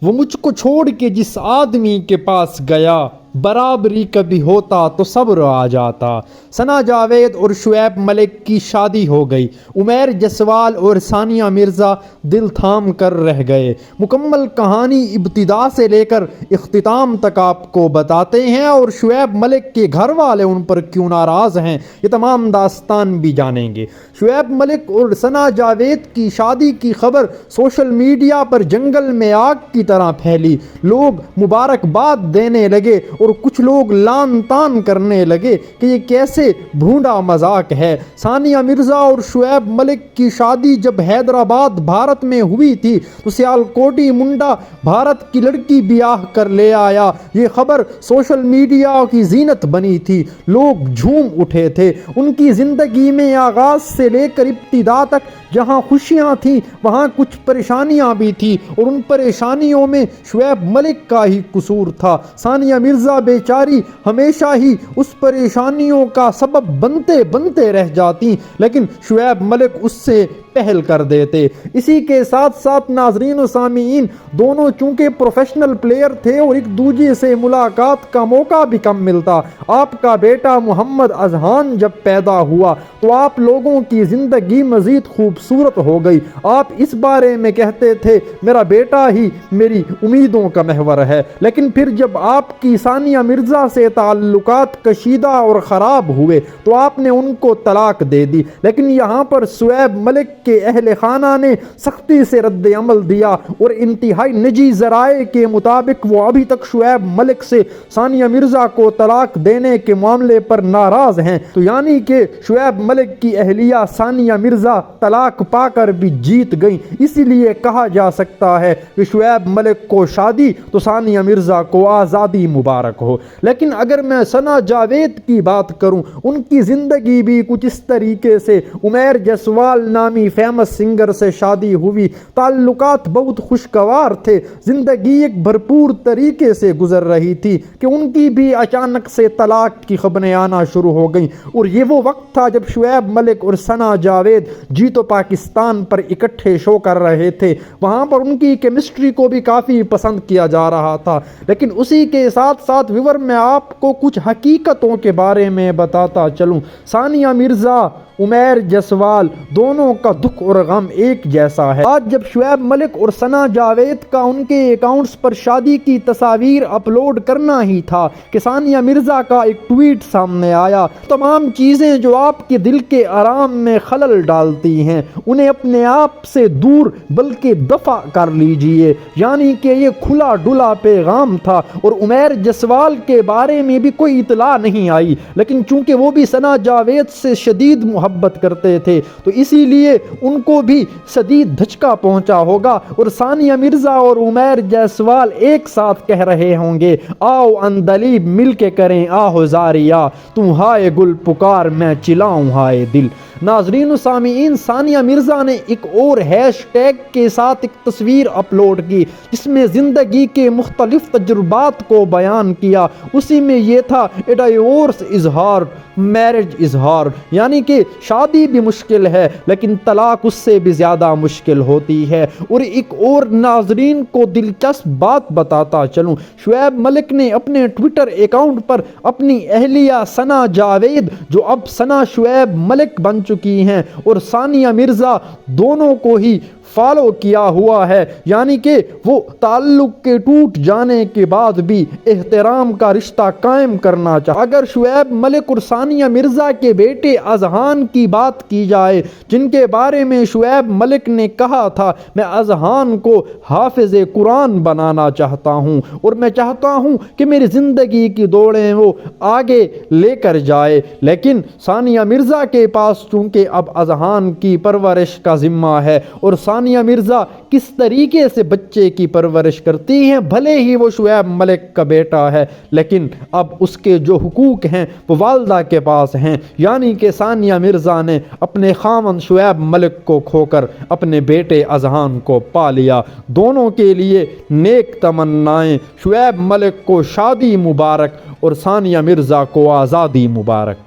وہ مجھ کو چھوڑ کے جس آدمی کے پاس گیا، برابری کبھی ہوتا تو صبر آ جاتا۔ ثنا جاوید اور شعیب ملک کی شادی ہو گئی۔ عمیر جسوال اور ثانیہ مرزا دل تھام کر رہ گئے۔ مکمل کہانی ابتدا سے لے کر اختتام تک آپ کو بتاتے ہیں، اور شعیب ملک کے گھر والے ان پر کیوں ناراض ہیں، یہ تمام داستان بھی جانیں گے۔ شعیب ملک اور ثنا جاوید کی شادی کی خبر سوشل میڈیا پر جنگل میں آگ کی طرح پھیلی۔ لوگ مبارکباد دینے لگے اور کچھ لوگ لان تان کرنے لگے کہ یہ کیسے بھونڈا مذاق ہے۔ ثانیہ مرزا اور شعیب ملک کی شادی جب حیدرآباد بھارت میں ہوئی تھی تو سیالکوٹی منڈا بھارت کی لڑکی بیاہ کر لے آیا۔ یہ خبر سوشل میڈیا کی زینت بنی تھی، لوگ جھوم اٹھے تھے۔ ان کی زندگی میں آغاز سے لے کر ابتدا تک جہاں خوشیاں تھیں وہاں کچھ پریشانیاں بھی تھیں، اور ان پریشانیوں میں شعیب ملک کا ہی قصور تھا۔ ثانیہ مرزا بیچاری ہمیشہ ہی اس پریشانیوں کا سبب بنتے بنتے رہ جاتی، لیکن شعیب ملک اس سے پہل کر دیتے۔ اسی کے ساتھ ساتھ ناظرین و سامعین، دونوں چونکہ پروفیشنل پلیئر تھے اور ایک دوسرے سے ملاقات کا موقع بھی کم ملتا۔ آپ کا بیٹا محمد اذہان جب پیدا ہوا تو آپ لوگوں کی زندگی مزید خوبصورت ہو گئی۔ آپ اس بارے میں کہتے تھے میرا بیٹا ہی میری امیدوں کا محور ہے، لیکن پھر جب آپ کی ثانیہ مرزا سے تعلقات کشیدہ اور خراب ہوئے تو آپ نے ان کو طلاق دے دی۔ لیکن یہاں پر شعیب ملک کے اہل خانہ نے سختی سے رد عمل دیا، اور انتہائی نجی ذرائع کے مطابق وہ ابھی تک شعیب ملک سے ثانیہ مرزا کو طلاق دینے کے معاملے پر ناراض ہیں۔ تو یعنی کہ شعیب ملک کی اہلیہ ثانیہ مرزا طلاق پا کر بھی جیت گئیں۔ اسی لیے کہا جا سکتا ہے کہ شعیب ملک کو شادی تو ثانیہ مرزا کو آزادی مبارک ہو۔ لیکن اگر میں ثنا جاوید کی بات کروں، ان کی زندگی بھی کچھ اس طریقے سے عمیر جسوال نامی فیمس سنگر سے شادی ہوئی۔ تعلقات بہت خوشگوار تھے، زندگی ایک بھرپور طریقے سے گزر رہی تھی کہ ان کی بھی اچانک سے طلاق کی خبریں آنا شروع ہو گئیں، اور یہ وہ وقت تھا جب شعیب ملک اور ثنا جاوید جی تو پاکستان پر اکٹھے شو کر رہے تھے۔ وہاں پر ان کی کیمسٹری کو بھی کافی پسند کیا جا رہا تھا۔ لیکن اسی کے ساتھ ساتھ ویور میں آپ کو کچھ حقیقتوں کے بارے میں بتاتا چلوں۔ ثانیہ مرزا، عمیر جسوال دونوں کا دکھ اور غم ایک جیسا ہے۔ آج جب شعیب ملک اور ثنا جاوید کا ان کے اکاؤنٹس پر شادی کی تصاویر اپلوڈ کرنا ہی تھا کہ ثانیہ مرزا کا ایک ٹویٹ سامنے آیا۔ تمام چیزیں جو آپ کے دل کے آرام میں خلل ڈالتی ہیں انہیں اپنے آپ سے دور بلکہ دفع کر لیجئے، یعنی کہ یہ کھلا ڈلا پیغام تھا، اور عمیر جسوال کے بارے میں بھی کوئی اطلاع نہیں آئی، لیکن چونکہ وہ بھی ثنا جاوید سے شدید محبت کرتے تھے تو اسی لیے ان کو بھی شدید دھچکا پہنچا ہوگا، اور ثانیہ مرزا اور عمیر جسوال ایک ساتھ کہہ رہے ہوں گے آؤ اندلیب مل کے کریں آہو زاریا، تو ہائے گل پکار میں چلاؤں ہائے دل۔ ناظرین و سامعین، ثانیہ مرزا نے ایک اور ہیش ٹیگ کے ساتھ ایک تصویر اپلوڈ کی جس میں زندگی کے مختلف تجربات کو بیان کیا۔ اسی میں یہ تھا a divorce is hard, marriage is hard, یعنی کہ شادی بھی مشکل ہے لیکن طلاق اس سے بھی زیادہ مشکل ہوتی ہے۔ اور ایک اور ناظرین کو دلچسپ بات بتاتا چلوں، شعیب ملک نے اپنے ٹویٹر اکاؤنٹ پر اپنی اہلیہ ثنا جاوید جو اب ثنا شعیب ملک بن چکی ہیں اور ثانیہ مرزا دونوں کو ہی فالو کیا ہوا ہے، یعنی کہ وہ تعلق کے ٹوٹ جانے کے بعد بھی احترام کا رشتہ قائم کرنا چاہتے۔ اگر شعیب ملک اور ثانیہ مرزا کے بیٹے اذہان کی بات کی جائے جن کے بارے میں شعیب ملک نے کہا تھا میں اذہان کو حافظ قرآن بنانا چاہتا ہوں اور میں چاہتا ہوں کہ میری زندگی کی دوڑیں وہ آگے لے کر جائے، لیکن ثانیہ مرزا کے پاس چونکہ اب اذہان کی پرورش کا ذمہ ہے، اور ثانیہ مرزا کس طریقے سے بچے کی پرورش کرتی ہیں، بھلے ہی وہ شعیب ملک کا بیٹا ہے لیکن اب اس کے جو حقوق ہیں وہ والدہ کے پاس ہیں، یعنی کہ ثانیہ مرزا نے اپنے خاوند شعیب ملک کو کھو کر اپنے بیٹے اذہان کو پا لیا۔ دونوں کے لیے نیک تمنائیں، شعیب ملک کو شادی مبارک اور ثانیہ مرزا کو آزادی مبارک۔